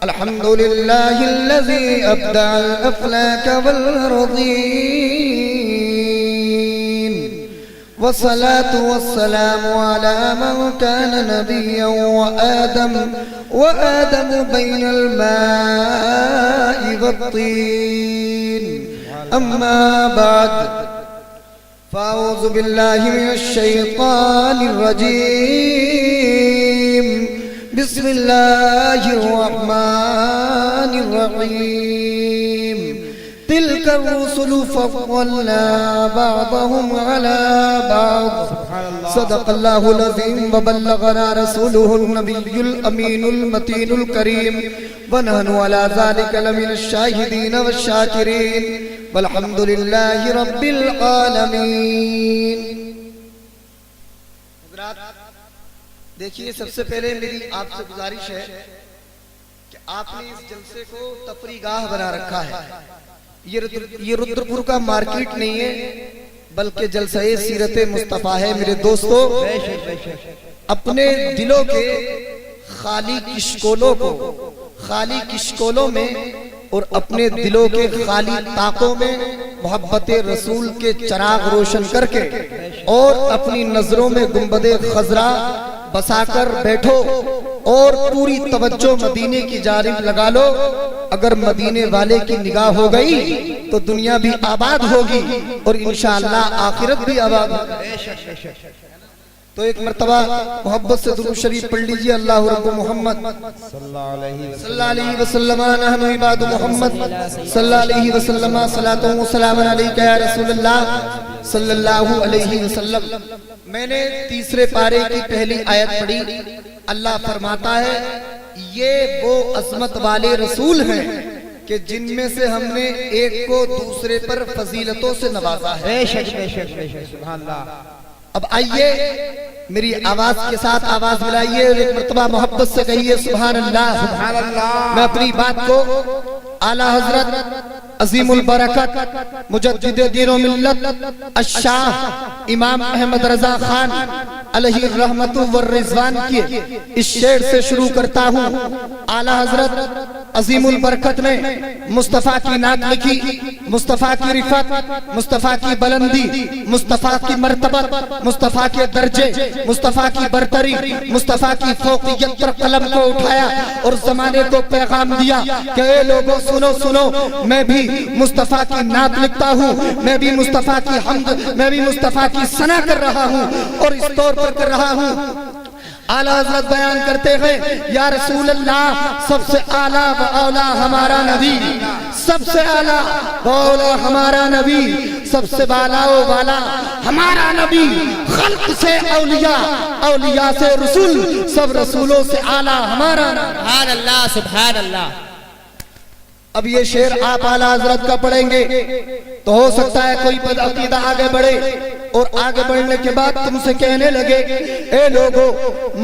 الحمد لله الذي أبدع الأفلاك والأرضين والصلاة والسلام على من كان نبيا وآدم بين الماء والطين أما بعد فأعوذ بالله من الشيطان الرجيم بسم الله الرحمن الرحيم تلك الرسل فضلنا بعضهم على بعض صدق الله العظيم وبلغنا رسوله النبي الأمين المتين الكريم ونحن على ذلك لمن الشاهدين والشاكرين والحمد لله رب العالمين. دیکھیے، سب سے پہلے میری آپ سے گزارش ہے کہ آپ نے اس جلسے کو تفریح گاہ بنا رکھا ہے. یہ رودر پور کا مارکیٹ نہیں ہے بلکہ جلسہ سیرت مصطفیٰ ہے. میرے دوستو، اپنے دلوں کے خالی کشکولوں میں اور اپنے دلوں کے خالی طاقوں میں محبت رسول کے چراغ روشن کر کے اور اپنی نظروں میں گنبد خضرا بسا کر بیٹھو اور پوری توجہ مدینے کی جانب لگا لو. اگر مدینے والے کی نگاہ ہو گئی تو دنیا بھی آباد ہوگی اور انشاءاللہ آخرت بھی آباد ہوگی. تو ایک مرتبہ محبت سے درود شریف پڑھ لیجئے. اللہ رب محمد صلی اللہ علیہ وسلم نحن عباد محمد صلی اللہ علیہ وسلم صلاۃ و سلام علیک یا رسول اللہ صلی اللہ علیہ وسلم. میں نے تیسرے پارے کی پہلی آیت پڑھی. اللہ فرماتا ہے یہ وہ عظمت والے رسول ہیں کہ جن میں سے ہم نے ایک کو دوسرے پر فضیلتوں سے نوازا ہے. بے شک سبحان اللہ. اب آئیے میری آواز کے ساتھ آواز ملائیے اور ایک مرتبہ محبت سے کہیے سبحان اللہ. سبحان اللہ. میں اپنی بات کو اعلیٰ حضرت عظیم البرکت مجدد دین و ملت الشاہ امام احمد رضا خان علیہ الرحمت والرضوان کی اس شعر سے شروع کرتا ہوں. اعلیٰ حضرت عظیم البرکت نے مصطفیٰ کی نعت لکھی. مصطفیٰ کی رفعت، مصطفیٰ کی بلندی، مصطفیٰ کی مرتبت، مصطفیٰ کے درجے، مصطفیٰ کی برتری، مصطفیٰ کی فوقیت پر قلم کو اٹھایا اور زمانے کو پیغام دیا کہ اے لوگوں سنو، میں بھی مصطفیٰ کی نعت لکھتا ہوں، میں بھی مصطفیٰ کی حمد، میں بھی مصطفیٰ کی ثنا کر رہا ہوں اور اس طور پر کر رہا ہوں. اعلیٰ حضرت بیان کرتے ہیں یا رسول اللہ سب سے اعلیٰ و اولا ہمارا نبی، سب سے اعلیٰ و اولا ہمارا نبی، سب سے بالا و بالا ہمارا نبی، خلق سے اولیاء، اولیاء سے رسول، سب رسولوں سے اعلیٰ ہمارا نبی. سبحان اللہ سبحان اللہ. اب یہ شعر آپ اعلیٰ حضرت کا پڑھیں گے تو ہو سکتا ہے کوئی بدعقیدہ آگے بڑھے اور آگے بڑھنے کے بعد تم سے کہنے لگے اے لوگو،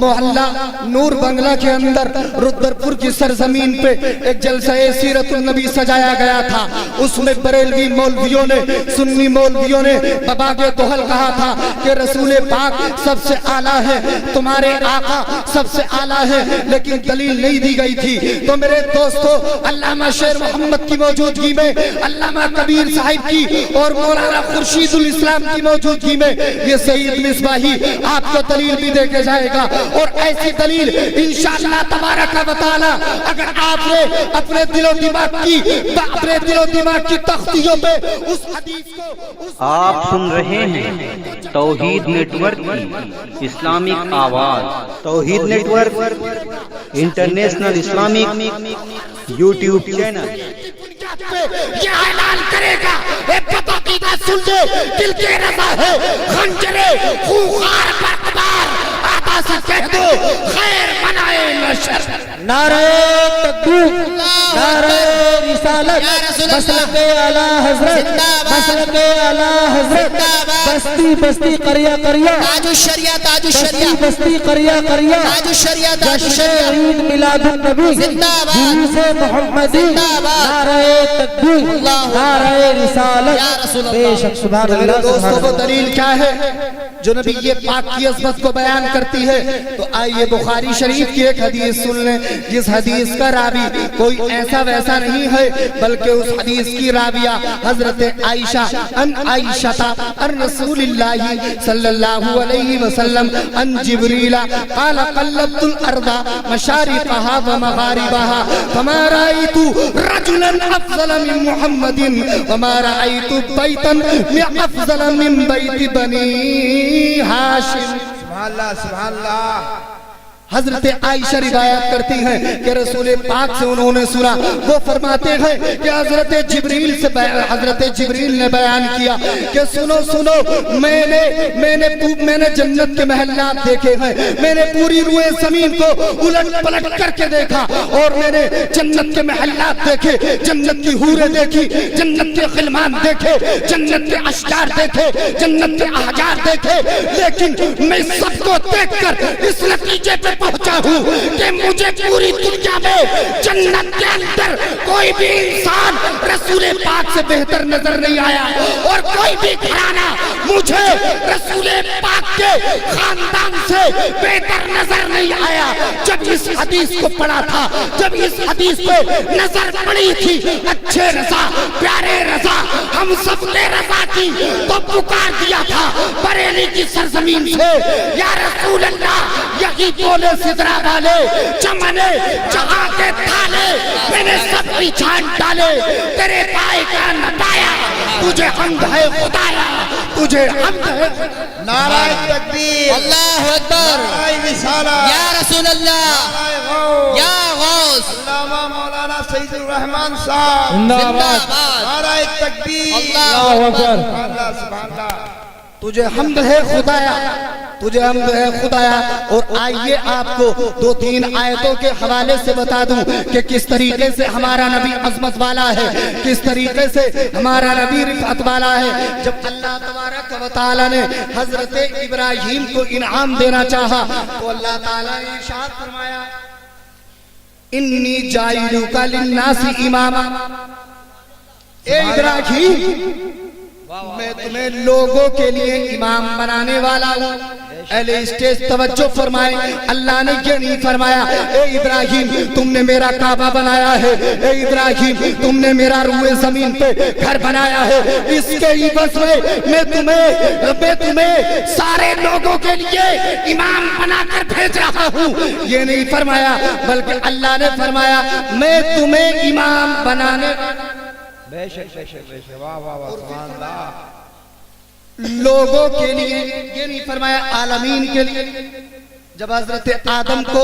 محلہ نور بنگلہ کے اندر رودرپور کی سرزمین پہ ایک جلسہ سیرت النبی سجایا گیا تھا. اس میں بریلوی مولویوں نے، سنی مولویوں نے بباغ توحل کہا تھا کہ رسول پاک سب سے اعلیٰ ہے، تمہارے آقا سب سے اعلیٰ ہے، لیکن دلیل نہیں دی گئی تھی. تو میرے دوستو، علامہ شیر محمد کی موجودگی میں، علامہ کبیر صاحب کی اور مولانا خورشید الاسلام کی موجودگی میں یہ سید مصباحی آپ کو دلیل بھی دے کے جائے گا. اور ایسی دلیل انشاءاللہ تبارک و تعالی اگر آپ نے اپنے دل و دماغ کی تختیوں پہ اس حدیث کو آپ سن رہے ہیں توحید نیٹ ورک کی اسلامک آواز. Tauheed network international Islamic YouTube channel یہ اعلان کرے گا اے بدعقیدہ سن لے، دل کے رضا ہے خنجرے خوخار پر قبار آتا سے کہہ دو خیر منائے نشر. نعرہ تکبیر، نعرہ رسالت. رسالت یا رسول اللہ مسلک اعلی حضرت زندہ باد مسلک اعلی حضرت زندہ باد بستی بستی قریہ قریہ تاج الشریعہ تاج بستی الشریعہ بستی قریہ قریہ تاج الشریعہ تاج جشن الشریعہ عید میلاد النبی زندہ باد جلوس محمدی زندہ باد نعرہ تکبیر اللہ نعرہ رسالت یا رسول اللہ بے شک سبحان میرے اللہ دوستوں سبحان کو اللہ دلیل کیا ہے جو نبی یہ پاک کی عظمت کو بیان کرتی ہے؟ تو آئیے بخاری شریف کی ایک حدیث سن لیں، جس حدیث کا راوی کوئی ایسا ویسا نہیں ہے بلکہ اس حدیث کی راویہ حضرت عائشہ ان عائشہ ان رسول اللہ صلی اللہ علیہ وسلم ان جبریل قال قلبت الارض مشارقها ومغاربها فما رأيت رجلا افضل من محمد وما رأيت بيتا افضل من بيت بني ہاشم۔ سبحان اللہ سبحان اللہ۔ حضرت عائشہ روایت کرتی ہیں کہ رسول پاک سے انہوں نے سنا، وہ فرماتے ہیں کہ حضرت جبریل نے بیان کیا کہ سنو سنو، میں نے جنت کے محلات دیکھے ہیں، میں نے پوری روئے زمین کو الٹ پلٹ کر کے دیکھا اور میں نے جنت کے محلات دیکھے، جنت کی حوریں دیکھی، جنت کے خلمان دیکھے، جنت کے اشجار دیکھے، جنت کے احجار دیکھے، لیکن میں سب کو دیکھ کر اس نتیجے پہ پہنچا ہوں کہ مجھے پوری دنیا میں جنت کے اندر کوئی بھی انسان رسول پاک سے بہتر نظر نہیں آیا، اور کوئی بھی گھرانہ مجھے رسول پاک کے خاندان سے بہتر نظر نہیں آیا۔ جب اس حدیث کو پڑھا تھا، جب اس حدیث پہ نظر پڑی تھی، اچھے رضا پیارے رضا ہم سب نے رضا کی، تو پکار دیا تھا بریلی کی سرزمین سے، یا رسول اللہ یہی بولے سدرا والے چمنے جہاں کے تھالے میں نے سب پہچان ڈالے، تیرے پائے کا نہ پایا، تجھے حمد ہے خدایا، تجھے حمد ہے۔ نعرہ تکبیر، اللہ اکبر، نعرہ رسالت، یا رسول اللہ، نعرہ غوث، یا غوث، علامہ مولانا سید الرحمن صاحب، زندہ باد، نعرہ تکبیر، اللہ اکبر، اللہ سبحان اللہ۔ تجھے حمد ہے خدایا، تجھے حمد ہے خدایا۔ اور آئیے آپ کو دو تین آیتوں کے حوالے سے بتا دوں کہ کس طریقے سے ہمارا نبی عظمت والا ہے، کس طریقے سے ہمارا نبی رفعت والا ہے۔ جب اللہ تبارک و تعالی نے حضرت ابراہیم کو انعام دینا چاہا تو اللہ تعالی نے ارشاد فرمایا انی جاعلک للناس اماما، اے ابراہیم میں تمہیں لوگوں کے لیے امام بنانے والا ہوں۔ اہل اسٹیج توجہ فرمائیں، اللہ نے یہ نہیں فرمایا اے ابراہیم تم نے میرا کعبہ بنایا ہے، اے ابراہیم تم نے میرا روئے زمین پہ گھر بنایا ہے، اس کے عوض میں تمہیں سارے لوگوں کے لیے امام بنا کر بھیج رہا ہوں، یہ نہیں فرمایا، بلکہ اللہ نے فرمایا میں تمہیں امام بنانے بے شک بے شک بے شک، واہ واہ واہ، سبحان اللہ۔ لوگوں کے لیے، یہ نہیں فرمایا عالمین کے لیے۔ جب حضرت آدم کو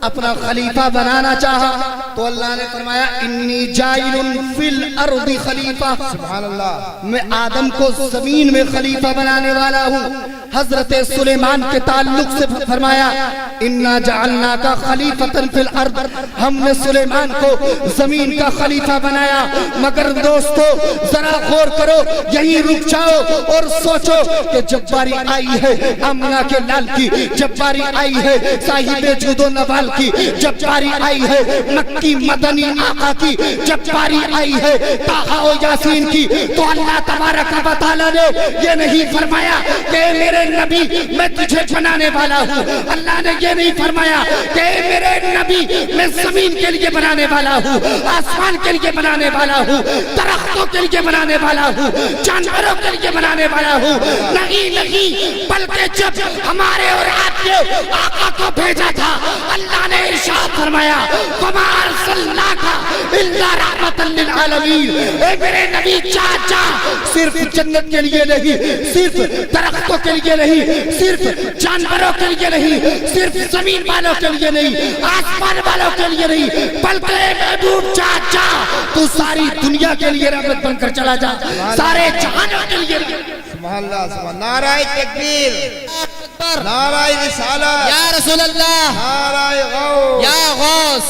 اپنا خلیفہ بنانا چاہا تو اللہ نے فرمایا انی جاعل فی الارض خلیفہ، سبحان اللہ۔ میں آدم کو زمین میں خلیفہ بنانے والا ہوں۔ حضرت سلیمان کے تعلق سے فرمایا انا جعلناک خلیفۃ فی الارض، ہم نے سلیمان کو زمین کا خلیفہ بنایا۔ مگر دوستو ذرا غور کرو، یہیں رک جاؤ اور سوچو کہ جب باری آئی ہے آمنہ کے لال کی، جب باری آئی ہے صاحب جود و نوال کی، جب باری آئی ہے مکی مدنی آقا کی، جب باری آئی ہے طٰہٰ و یاسین کی، تو اللہ تبارک و تعالیٰ نے یہ نہیں فرمایا کہ میرے نبی میں تجھے بنانے والا ہوں، اللہ نے یہ نہیں فرمایا کہ میرے نبی میں زمین کے لیے بنانے والا ہوں، آسمان کے لیے بنانے والا ہوں، درختوں کے لیے بنانے والا ہوں، جانوروں کے لیے بنانے والا ہوں، نہیں، بلکہ جب ہمارے اور آپ کے آقا کو بھیجا تھا اللہ نے ارشاد فرمایا وَمَا أَرْسَلْنَاكَ إِلَّا رَحْمَةً لِلْعَالَمِينَ، اے میرے نبی چاچا صرف جنت کے لیے نہیں، صرف درختوں کے لیے نہیں، صرف جانوروں کے لیے نہیں، صرف زمین والوں کے لیے نہیں، آسمان والوں کے لیے نہیں، بلکہ محبوب چاچا تو ساری دنیا کے لیے رحمت بن کر چلا جا، سارے جہانوں کے لیے۔ سبحان اللہ سبحان، نعرہ تکبیر، نعرہ رسالت، یا رسول اللہ، نعرہ غوث، یا غوث،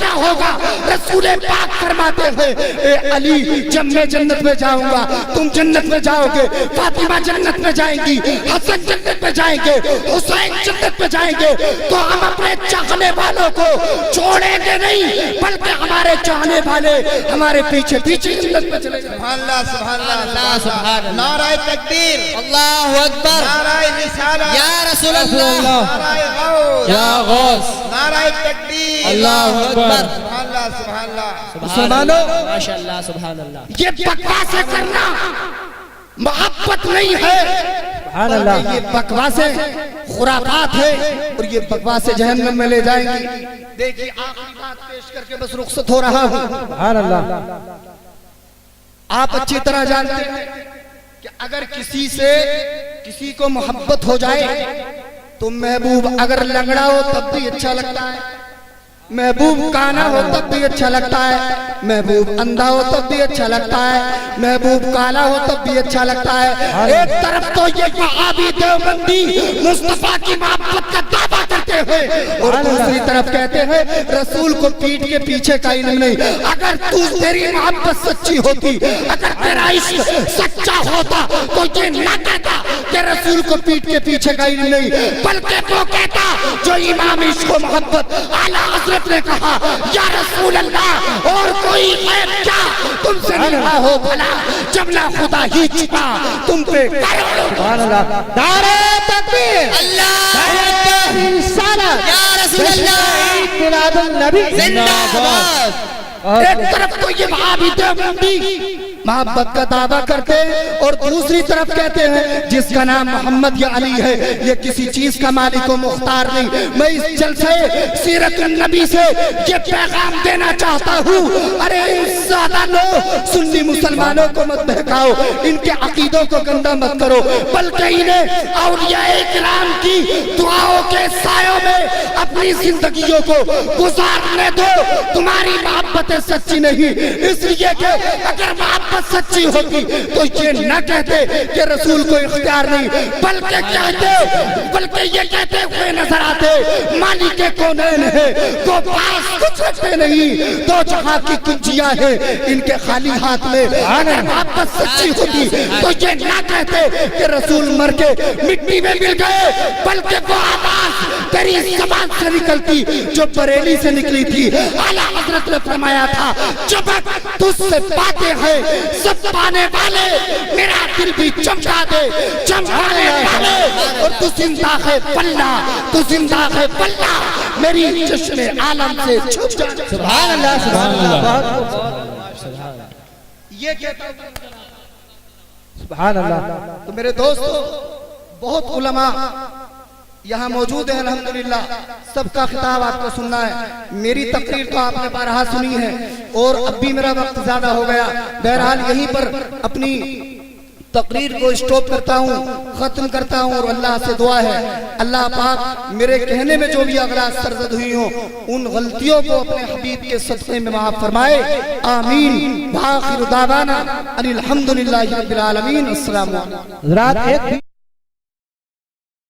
کیا ہوگا؟ رسول پاک فرماتے ہیں اے علی جب میں جنت میں جاؤں گا تم جنت میں جاؤ گے، فاطمہ جنت میں جائیں گی، حسن جنت میں جائیں گے، حسین جنت میں جائیں گے، تو ہم اپنے چاہنے والوں کو چھوڑیں گے نہیں، بلکہ ہمارے چاہنے والے ہمارے پیچھے پیچھے جنت میں چلے جائیں۔ سبحان اللہ سبحان اللہ سبحان اللہ، نعرہ تکبیر، اللہ اکبر، نعرہ رسالہ، یا رسول اللہ، نعرہ غوث، یا غوث، نعرہ تکبیر، اللہ اکبر، سبحان اللہ سبحان اللہ۔ مسلمانوں ماشاءاللہ سبحان اللہ، یہ بکواسیں کرنا محبت نہیں ہے، سبحان اللہ، یہ بکواسیں خرافات ہے اور یہ بکواسیں جہنم میں لے جائیں گی۔ دیکھیے آخری بات پیش کر کے بس رخصت ہو رہا ہوں۔ سبحان اللہ، آپ اچھی طرح جانتے ہیں کہ اگر کسی سے کسی کو محبت ہو جائے تو محبوب اگر لنگڑا ہو تب بھی اچھا لگتا ہے، محبوب کانا ہو تب بھی اچھا لگتا ہے، محبوب اندھا ہو تب بھی اچھا لگتا ہے، محبوب کالا ہو تب بھی اچھا لگتا ہے۔ ایک طرف تو یہ وہابی دیوبندی مصطفیٰ کی محبت کا دعویٰ کرتے ہیں اور دوسری طرف کہتے ہیں رسول کو پیٹ کے پیچھے کا علم نہیں۔ اگر تیری محبت سچی ہوتی، اگر تیرا عشق سچا ہوتا تو یہ نہ کہتا کہ رسول کو پیٹ کے پیچھے کا علم نہیں، بلکہ وہ کہتا جو امام عشق و محبت اعلیٰ حضرت نے کہا یا رسول اللہ اور کوئی غیر کیا تم سے نکلا ہو بھلا، جب نہ خدا ہی چھپا تم پہ سبحان اللہ، نعرہ تکبیر، اللہ اکبر، یا رسول اللہ، میلاد النبی زندہ باد۔ ایک طرف تو یہ وہابی دیوبندی محبت کا دعویٰ کرتے اور دوسری طرف کہتے ہیں جس کا نام محمد یا علی ہے یہ کسی چیز کا مالک و مختار نہیں۔ میں اس جلسے سیرت النبی سے یہ پیغام دینا چاہتا ہوں، ارے زیادہ لوگ سنی مسلمانوں کو مت بہکاؤ، ان کے عقیدوں کو گندہ مت کرو، بلکہ انہیں اولیاء کرام کی دعاؤں کے سایوں میں اپنی زندگیوں کو گزارنے دو۔ تمہاری محبت سچی نہیں، اس لیے کہ اگر محبت سچی ہوتی تو یہ نہ کہتے کہ رسول کو اختیار نہیں، بلکہ یہ کہتے ہوئے نظر آتے مالک کونین ہے، وہ پاس کچھ رکھتے نہیں، دو جہاں کی کنجیاں ہیں ان کے خالی ہاتھ میں۔ اگر محبت سچی ہوتی تو یہ نہ کہتے کہ رسول مر کے مٹی میں مل گئے، بلکہ وہ آواز تیری زبان سے نکلتی جو بریلی سے نکلی تھی۔ اعلیٰ حضرت نے فرمایا تھا جب تجھ سے باتیں ہیں سب پانے والے، میرا دل بھی چمکا دے چمکانے والے، اور تو زندہ ہے پلہ، تو زندہ ہے پلہ، میری چشم عالم سے چھپ جا۔ سبحان اللہ، سبحان اللہ، یہ کہتا ہوں سبحان اللہ۔ تو میرے دوستو بہت علماء یہاں موجود ہیں، الحمدللہ سب کا خطاب آپ کو سننا ہے۔ میری تقریر تو آپ نے بارہا سنی ہے اور اب بھی میرا وقت زیادہ ہو گیا، بہرحال یہیں پر اپنی تقریر کو اسٹاپ کرتا ہوں، ختم کرتا ہوں، اور اللہ سے دعا ہے اللہ پاک میرے کہنے میں جو بھی اغلاط سرزد ہوئی ہوں ان غلطیوں کو اپنے حبیب کے صدقے میں معاف فرمائے، آمین۔ وآخر دعوانا ان الحمدللہ رب العالمین۔ السلام علیکم۔